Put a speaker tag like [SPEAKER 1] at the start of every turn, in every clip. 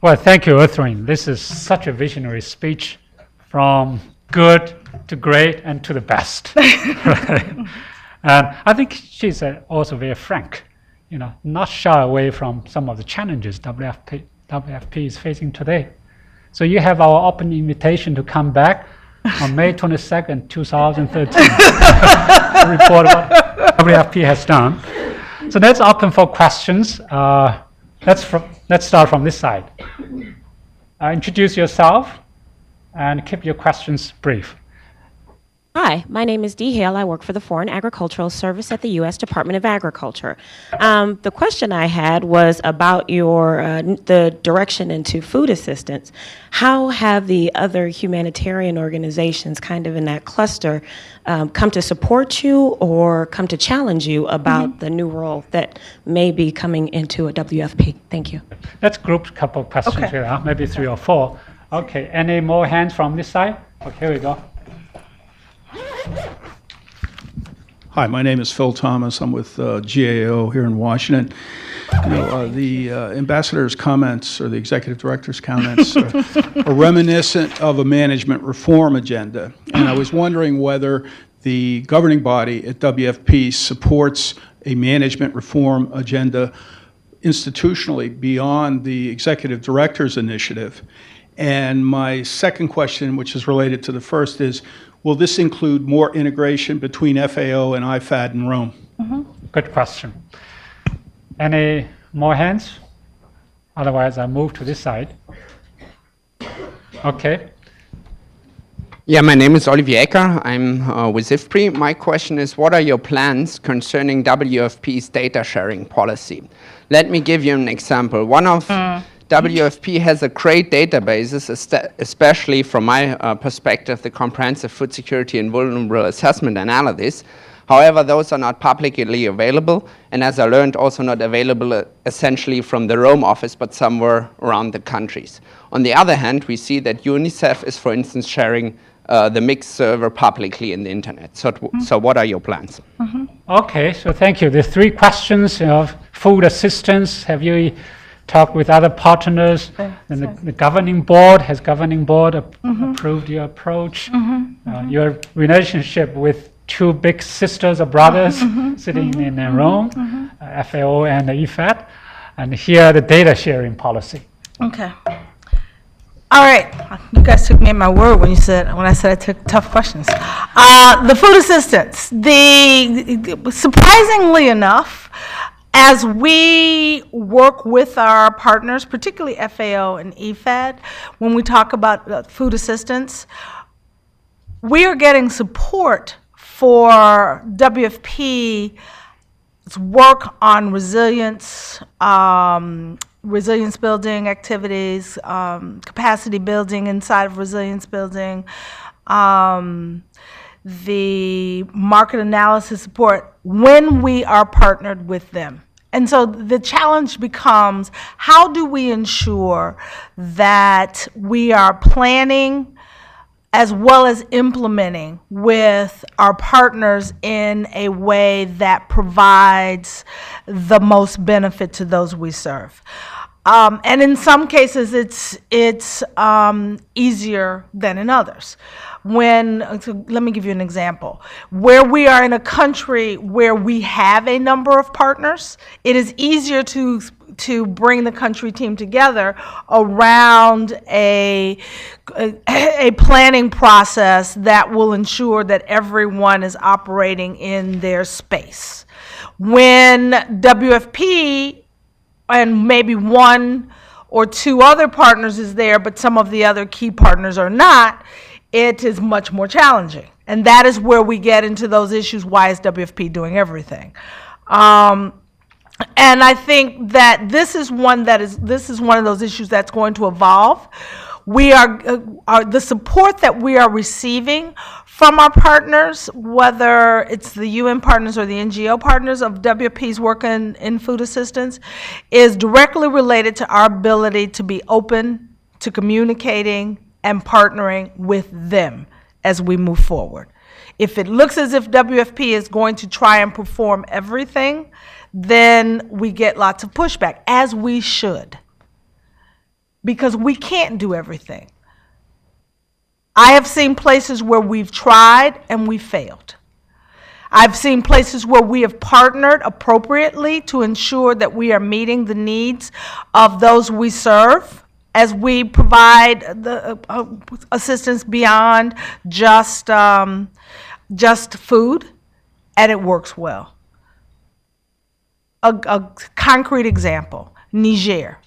[SPEAKER 1] Well, thank you, Earthring. This is such a visionary speech, from good to great and to the best. Right? And I think she's also very frank, not shy away from some of the challenges WFP is facing today. So you have our open invitation to come back on May 22nd, 2013, to report what WFP has done. So that's open for questions. Let's start from this side. Introduce yourself and keep your questions brief.
[SPEAKER 2] Hi, my name is Dee Hale. I work for the Foreign Agricultural Service at the U.S. Department of Agriculture. The question I had was about the direction into food assistance. How have the other humanitarian organizations kind of in that cluster come to support you or come to challenge you about the new role that may be coming into a WFP? Thank you.
[SPEAKER 1] Let's group a couple of questions here, maybe 3 or 4. Okay, any more hands from this side? Okay, here we go.
[SPEAKER 3] Hi, my name is Phil Thomas. I'm with GAO here in Washington. The ambassador's comments or the executive director's comments are reminiscent of a management reform agenda. And I was wondering whether the governing body at WFP supports a management reform agenda institutionally beyond the executive director's initiative. And my second question, which is related to the first, is will this include more integration between FAO and IFAD in Rome?
[SPEAKER 1] Good question. Any more hands? Otherwise, I'll move to this side. Okay.
[SPEAKER 4] Yeah, my name is Olivier Car. I'm with IFPRI. My question is, what are your plans concerning WFP's data sharing policy? Let me give you an example. One of WFP has a great databases, especially from my perspective, the Comprehensive Food Security and Vulnerable Assessment Analysis. However, those are not publicly available, and as I learned, also not available essentially from the Rome office, but somewhere around the countries. On the other hand, we see that UNICEF is, for instance, sharing the mixed server publicly in the internet. So what are your plans?
[SPEAKER 1] Okay, so thank you. There's 3 questions of food assistance. Have you talked with other partners? And the governing board, has governing board approved your approach? Your relationship with 2 big sisters or brothers sitting in Rome, FAO and the IFAD, and here the data sharing policy.
[SPEAKER 5] Okay. All right, you guys took me at my word when I said I took tough questions. The food assistance, surprisingly enough, as we work with our partners, particularly FAO and IFAD, when we talk about food assistance, we are getting support for WFP's work on resilience, resilience building activities, capacity building inside of resilience building, the market analysis support when we are partnered with them. And so the challenge becomes, how do we ensure that we are planning as well as implementing with our partners in a way that provides the most benefit to those we serve. And in some cases, it's easier than in others. So let me give you an example. Where we are in a country where we have a number of partners, it is easier to bring the country team together around a planning process that will ensure that everyone is operating in their space. When WFP and maybe 1 or 2 other partners is there, but some of the other key partners are not, it is much more challenging. And that is where we get into those issues. Why is WFP doing everything? And I think that this is one of those issues that's going to evolve. We are the support that we are receiving from our partners, whether it's the UN partners or the NGO partners of WFP's work in food assistance, is directly related to our ability to be open to communicating and partnering with them as we move forward. If it looks as if WFP is going to try and perform everything, then we get lots of pushback, as we should. because we can't do everything. I have seen places where we've tried and we failed. I've seen places where we have partnered appropriately to ensure that we are meeting the needs of those we serve as we provide the assistance beyond just food, and it works well. A concrete example, Niger.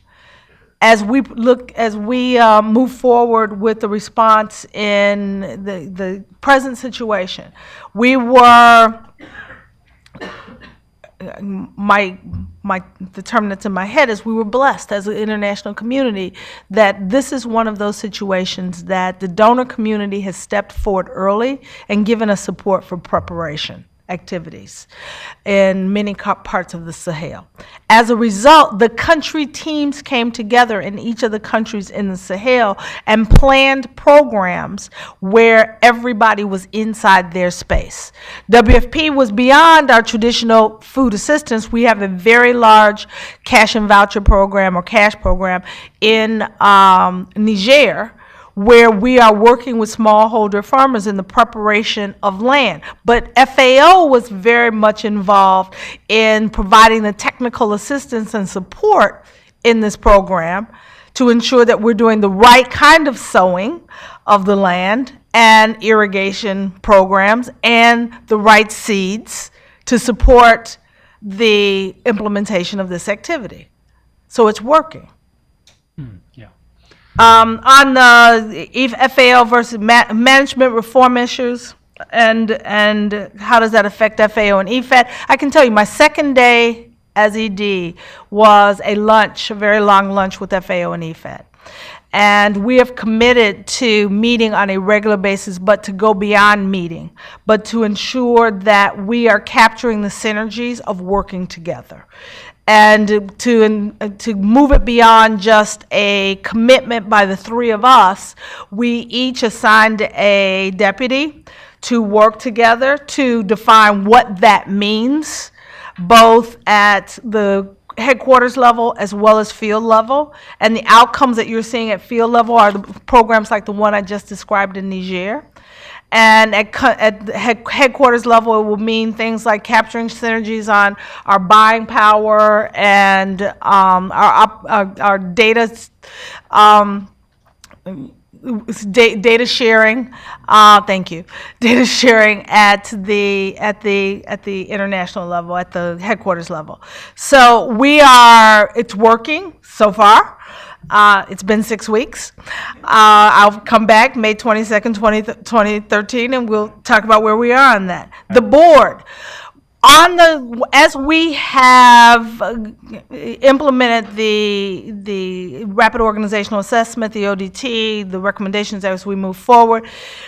[SPEAKER 5] As we move forward with the response in the present situation, we were, the term that's in my head is we were blessed as an international community that this is one of those situations that the donor community has stepped forward early and given us support for preparation activities in many parts of the Sahel. As a result, the country teams came together in each of the countries in the Sahel and planned programs where everybody was inside their space. WFP was beyond our traditional food assistance. We have a very large cash and voucher program or cash program in Niger, where we are working with smallholder farmers in the preparation of land. But FAO was very much involved in providing the technical assistance and support in this program to ensure that we're doing the right kind of sowing of the land and irrigation programs and the right seeds to support the implementation of this activity. So it's working.
[SPEAKER 1] Yeah.
[SPEAKER 5] On the FAO versus management reform issues and how does that affect FAO and EFAT, I can tell you my second day as ED was a lunch, a very long lunch with FAO and EFAT. And we have committed to meeting on a regular basis, but to go beyond meeting, but to ensure that we are capturing the synergies of working together. And to move it beyond just a commitment by the three of us, we each assigned a deputy to work together to define what that means, both at the headquarters level as well as field level. And the outcomes that you're seeing at field level are the programs like the one I just described in Niger. And at the headquarters level, it will mean things like capturing synergies on our buying power and our data data sharing. Thank you. Data sharing at the international level, at the headquarters level. So it's working so far. It's been 6 weeks. I'll come back May 22nd, 2013, and we'll talk about where we are on that. The board. As we have implemented the Rapid Organizational Assessment, the ODT, the recommendations as we move forward,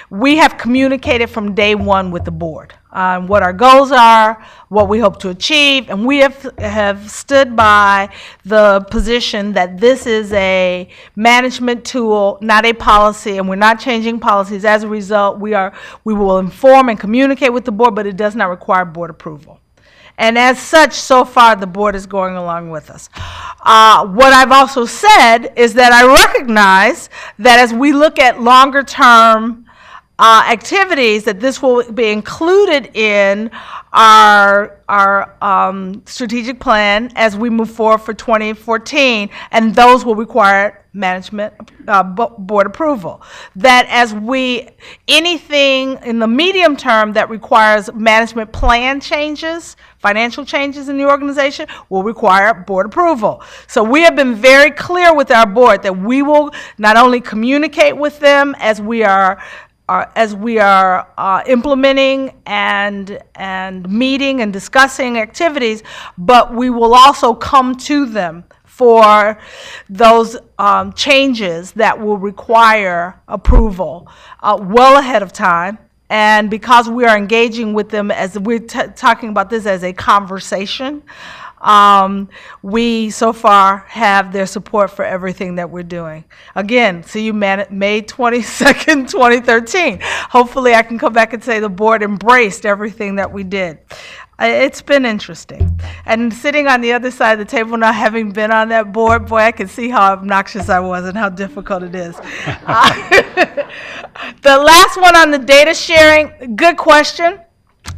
[SPEAKER 5] we have communicated from day one with the board on what our goals are, what we hope to achieve, and we have stood by the position that this is a management tool, not a policy, and we're not changing policies. As a result, we will inform and communicate with the board, but it does not require board approval. And as such, so far, the board is going along with us. What I've also said is that I recognize that as we look at longer term activities, that this will be included in our strategic plan as we move forward for 2014, and those will require management board approval. That anything in the medium term that requires management plan changes, financial changes in the organization, will require board approval. So we have been very clear with our board that we will not only communicate with them as we are implementing and meeting and discussing activities, but we will also come to them for those changes that will require approval well ahead of time. And because we are engaging with them as we're talking about this as a conversation, we so far have their support for everything that we're doing. Again, see you May 22nd, 2013. Hopefully I can come back and say the board embraced everything that we did. It's been interesting. And sitting on the other side of the table, not having been on that board, boy, I could see how obnoxious I was and how difficult it is. The last one on the data sharing, good question.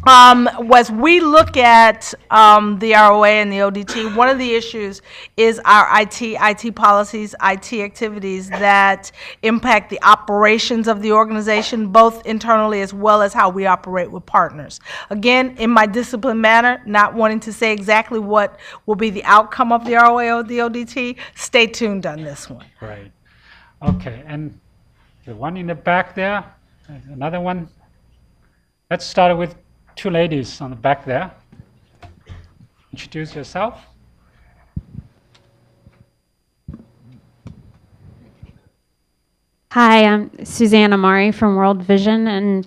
[SPEAKER 5] Was we look at the ROA and the ODT, one of the issues is our IT policies, IT activities that impact the operations of the organization, both internally as well as how we operate with partners. Again, in my disciplined manner, not wanting to say exactly what will be the outcome of the ROA or the ODT, stay tuned on this one.
[SPEAKER 1] Right. Okay, and the one in the back there, another one. Let's start with two ladies on the back there. Introduce yourself.
[SPEAKER 6] Hi, I'm Suzanne Amari from World Vision, and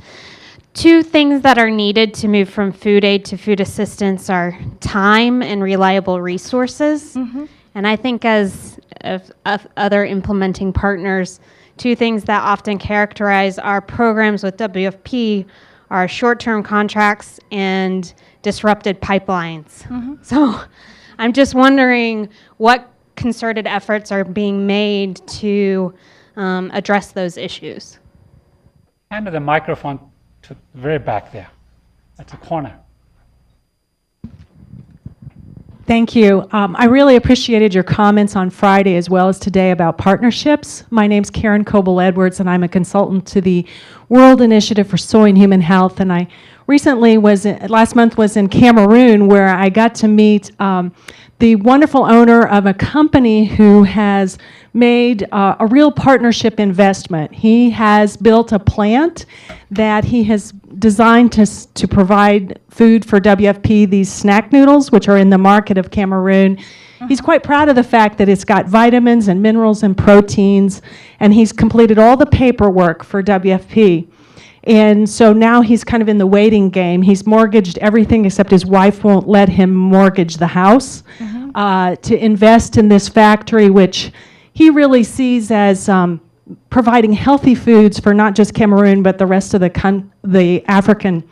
[SPEAKER 6] two things that are needed to move from food aid to food assistance are time and reliable resources. Mm-hmm. And I think as of other implementing partners, two things that often characterize our programs with WFP are short-term contracts and disrupted pipelines. Mm-hmm. So I'm just wondering what concerted efforts are being made to address those issues.
[SPEAKER 1] Hand the microphone to the very back there, at the corner.
[SPEAKER 7] Thank you. I really appreciated your comments on Friday as well as today about partnerships. My name's Karen Coble-Edwards, and I'm a consultant to the World Initiative for Soy and Human Health. And I recently last month was in Cameroon, where I got to meet the wonderful owner of a company who has made a real partnership investment. He has built a plant that he has designed to provide food for WFP, these snack noodles, which are in the market of Cameroon. He's quite proud of the fact that it's got vitamins and minerals and proteins, and he's completed all the paperwork for WFP. And so now he's kind of in the waiting game. He's mortgaged everything except his wife won't let him mortgage the house to invest in this factory, which he really sees as providing healthy foods for not just Cameroon, but the rest of the African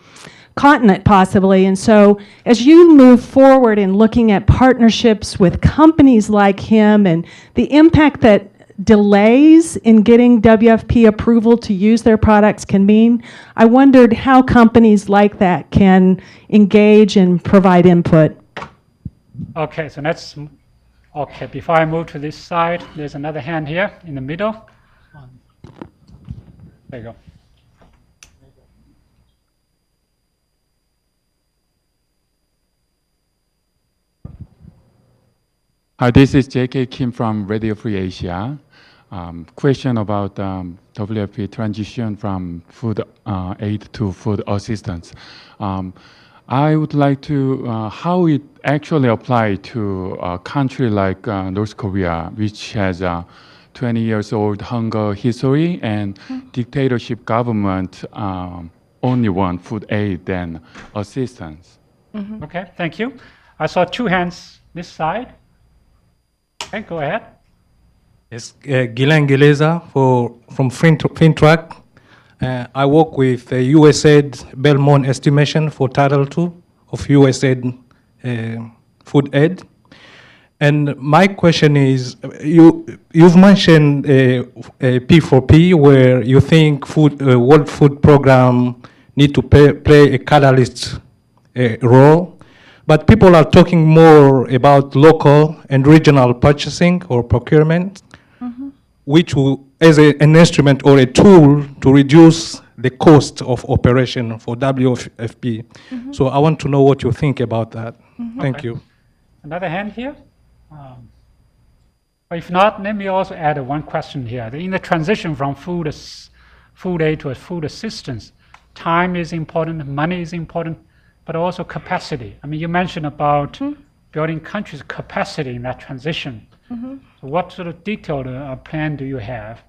[SPEAKER 7] continent possibly. And so as you move forward in looking at partnerships with companies like him and the impact that delays in getting WFP approval to use their products can mean, I wondered how companies like that can engage and provide input.
[SPEAKER 1] Okay, so that's, okay, before I move to this side, there's another hand here in the middle. There you go.
[SPEAKER 8] Hi, this is J.K. Kim from Radio Free Asia. Question about WFP transition from food aid to food assistance. I would like to how it actually apply to a country like North Korea, which has a 20 years old hunger history and dictatorship government only want food aid than assistance.
[SPEAKER 1] Okay, thank you. I saw two hands this side. Okay, go ahead.
[SPEAKER 9] Yes, Guylain Geleza from FinTrack. I work with USAID Belmont estimation for Title II of USAID food aid. And my question is, you've mentioned P4P, where you think World Food Program need to play a catalyst role. But people are talking more about local and regional purchasing or procurement, which will, as an instrument or a tool to reduce the cost of operation for WFP. So I want to know what you think about that. Thank you.
[SPEAKER 1] Another hand here? If not, let me also add one question here. In the transition from food aid to food assistance, time is important, money is important, but also capacity. I mean, you mentioned about building countries' capacity in that transition. So what sort of detailed plan do you have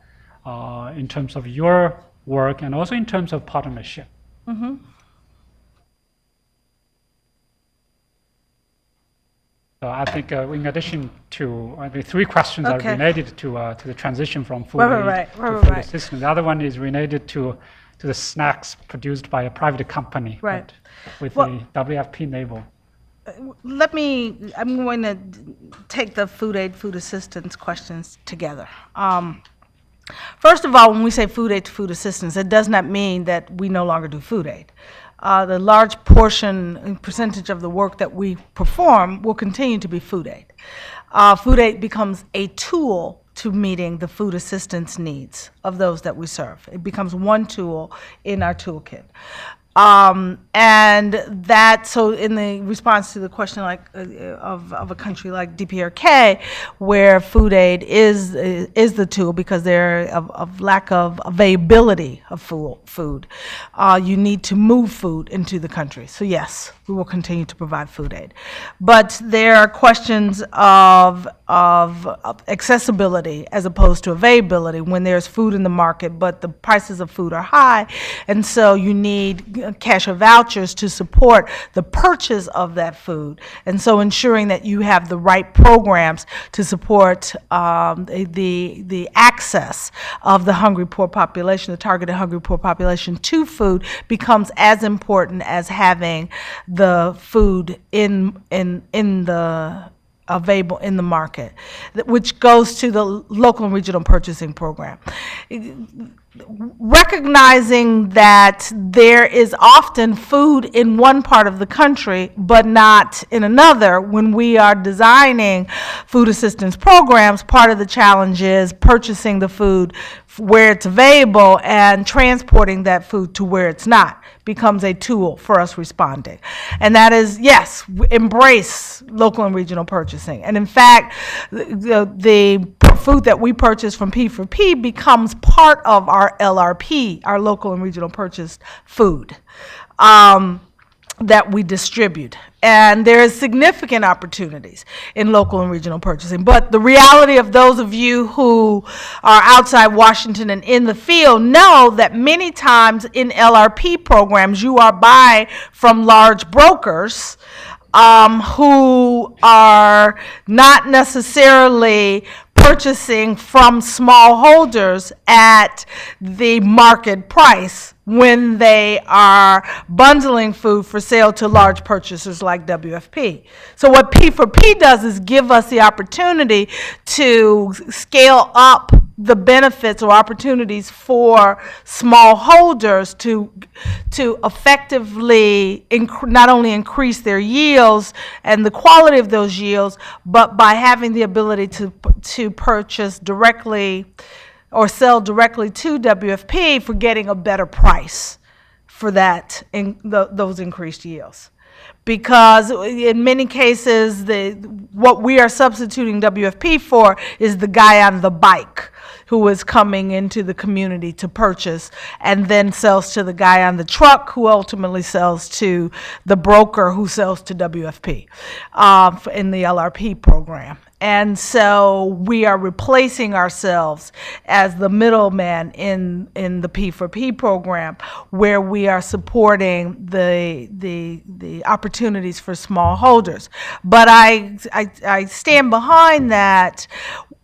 [SPEAKER 1] in terms of your work and also in terms of partnership? So I think in addition to the three questions are related to the transition from food aid to food assistance. The other one is related to to the snacks produced by a private company,
[SPEAKER 5] Right.
[SPEAKER 1] but with
[SPEAKER 5] Well,
[SPEAKER 1] the WFP label.
[SPEAKER 5] I'm going to take the food aid, food assistance questions together. First of all, when we say food aid to food assistance, it does not mean that we no longer do food aid. The large portion and percentage of the work that we perform will continue to be food aid. Food aid becomes a tool to meeting the food assistance needs of those that we serve. It becomes one tool in our toolkit. And that, so in the response to the question like of a country like DPRK, where food aid is the tool because there of lack of availability of food, you need to move food into the country. So yes, we will continue to provide food aid. But there are questions of accessibility as opposed to availability when there's food in the market, but the prices of food are high, and so you need cash or vouchers to support the purchase of that food. And so ensuring that you have the right programs to support the access of the hungry poor population, the targeted hungry poor population to food becomes as important as having the food in the available in the market, which goes to the local and regional purchasing program. Recognizing that there is often food in one part of the country but not in another, when we are designing food assistance programs, part of the challenge is purchasing the food where it's available and transporting that food to where it's not becomes a tool for us responding. And that is, yes, embrace local and regional purchasing. And in fact, the food that we purchase from P4P becomes part of our LRP, our local and regional purchased food, that we distribute. And there is significant opportunities in local and regional purchasing. But the reality of those of you who are outside Washington and in the field know that many times in LRP programs, you are buying from large brokers who are not necessarily purchasing from smallholders at the market price when they are bundling food for sale to large purchasers like WFP. So what P4P does is give us the opportunity to scale up the benefits or opportunities for smallholders to effectively not only increase their yields and the quality of those yields, but by having the ability to purchase directly or sell directly to WFP for getting a better price for that those increased yields. Because in many cases, what we are substituting WFP for is the guy on the bike who is coming into the community to purchase and then sells to the guy on the truck who ultimately sells to the broker who sells to WFP in the LRP program. And so we are replacing ourselves as the middleman in the P4P program, where we are supporting the opportunities for smallholders. But I stand behind that.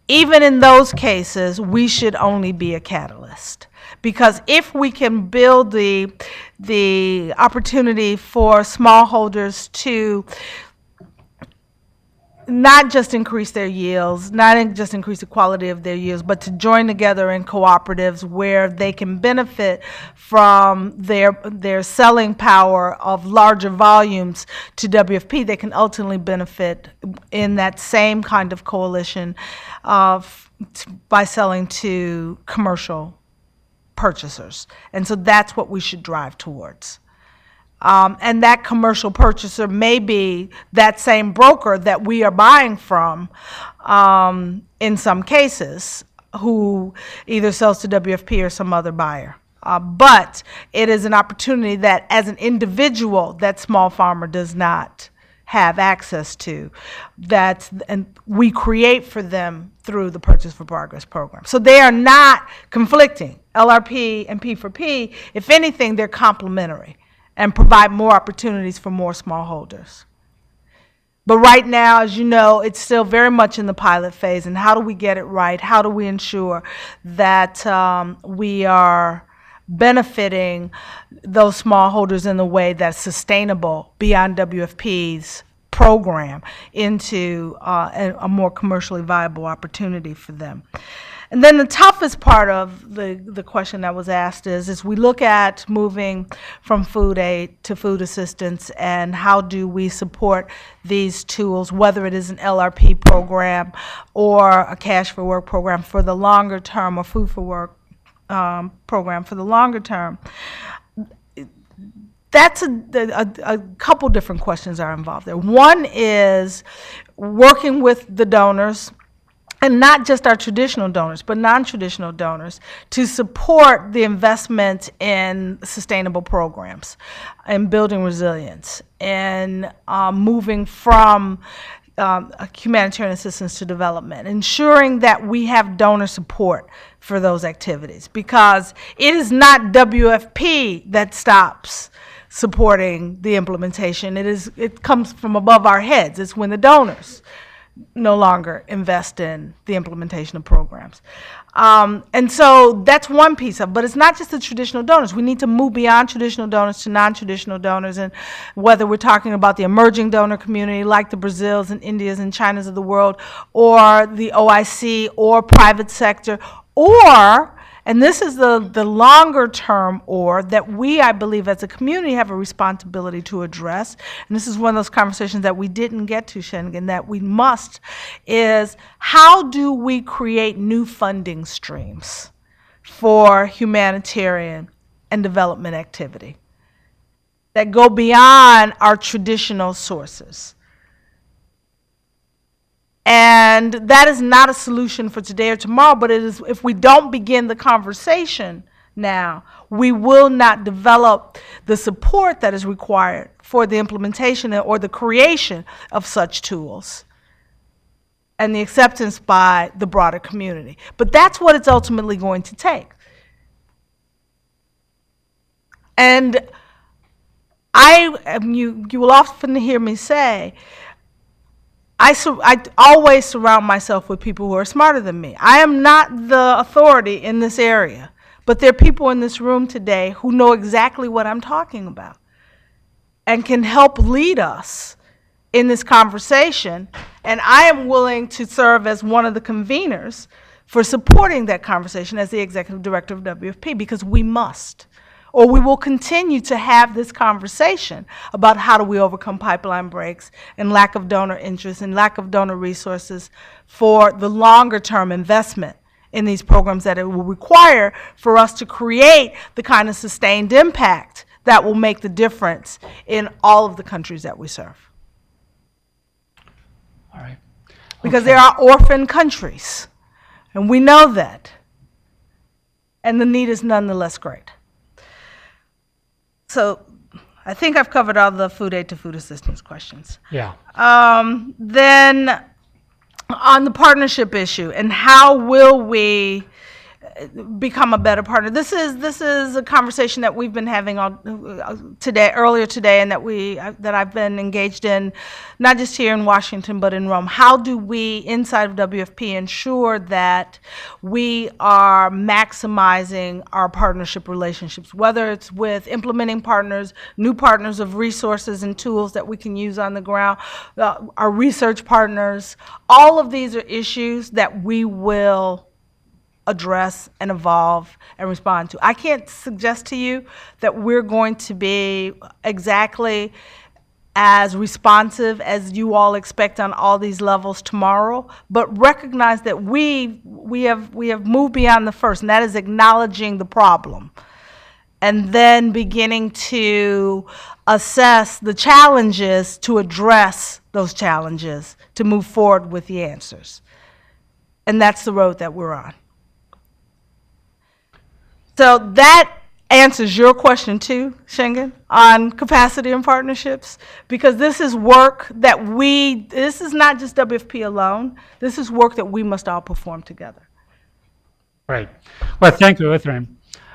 [SPEAKER 5] Even in those cases, we should only be a catalyst. Because if we can build the opportunity for smallholders to not just increase their yields, not just increase the quality of their yields, but to join together in cooperatives where they can benefit from their selling power of larger volumes to WFP, they can ultimately benefit in that same kind of coalition by selling to commercial purchasers. And so that's what we should drive towards. And that commercial purchaser may be that same broker that we are buying from in some cases, who either sells to WFP or some other buyer. But it is an opportunity that as an individual, that small farmer does not have access to, and we create for them through the Purchase for Progress program. So they are not conflicting, LRP and P4P. If anything, they're complementary and provide more opportunities for more smallholders. But right now, as you know, it's still very much in the pilot phase. And how do we get it right? How do we ensure that we are benefiting those smallholders in a way that's sustainable beyond WFP's program into a more commercially viable opportunity for them. And then the toughest part of the question that was asked is we look at moving from food aid to food assistance, and how do we support these tools, whether it is an LRP program or a cash for work program for the longer term, or food for work program for the longer term. That's a couple different questions are involved there. One is working with the donors, and not just our traditional donors, but non-traditional donors, to support the investment in sustainable programs and building resilience and moving from humanitarian assistance to development, ensuring that we have donor support for those activities, because it is not WFP that stops supporting the implementation. It comes from above our heads. It's when the donors no longer invest in the implementation of programs. And so that's one piece of it, but it's not just the traditional donors. We need to move beyond traditional donors to non-traditional donors, and whether we're talking about the emerging donor community like the Brazils and Indias and Chinas of the world, or the OIC, or private sector, or, and this is the longer term, or that we, I believe, as a community have a responsibility to address, and this is one of those conversations that we didn't get to, Schengen, that we must, is how do we create new funding streams for humanitarian and development activity that go beyond our traditional sources? And that is not a solution for today or tomorrow, but it is, if we don't begin the conversation now, we will not develop the support that is required for the implementation or the creation of such tools and the acceptance by the broader community. But that's what it's ultimately going to take. And you will often hear me say, I always surround myself with people who are smarter than me. I am not the authority in this area, but there are people in this room today who know exactly what I'm talking about and can help lead us in this conversation, and I am willing to serve as one of the conveners for supporting that conversation as the executive director of WFP, because we must. Or we will continue to have this conversation about how do we overcome pipeline breaks and lack of donor interest and lack of donor resources for the longer term investment in these programs that it will require for us to create the kind of sustained impact that will make the difference in all of the countries that we serve.
[SPEAKER 1] All right.
[SPEAKER 5] Because there are orphan countries, and we know that, and the need is nonetheless great. So I think I've covered all the food aid to food assistance questions.
[SPEAKER 1] Yeah.
[SPEAKER 5] Then on the partnership issue and how will we become a better partner. This is a conversation that we've been having earlier today, and that I've been engaged in, not just here in Washington but in Rome. How do we inside of WFP ensure that we are maximizing our partnership relationships, whether it's with implementing partners, new partners of resources and tools that we can use on the ground, our research partners. All of these are issues that we will address and evolve and respond to. I can't suggest to you that we're going to be exactly as responsive as you all expect on all these levels tomorrow, but recognize that we have moved beyond the first, and that is acknowledging the problem and then beginning to assess the challenges to address those challenges, to move forward with the answers. And that's the road that we're on. So that answers your question too, Schengen, on capacity and partnerships, because this is work that this is not just WFP alone, this is work that we must all perform together.
[SPEAKER 1] Right. Well, thank you, Ephraim.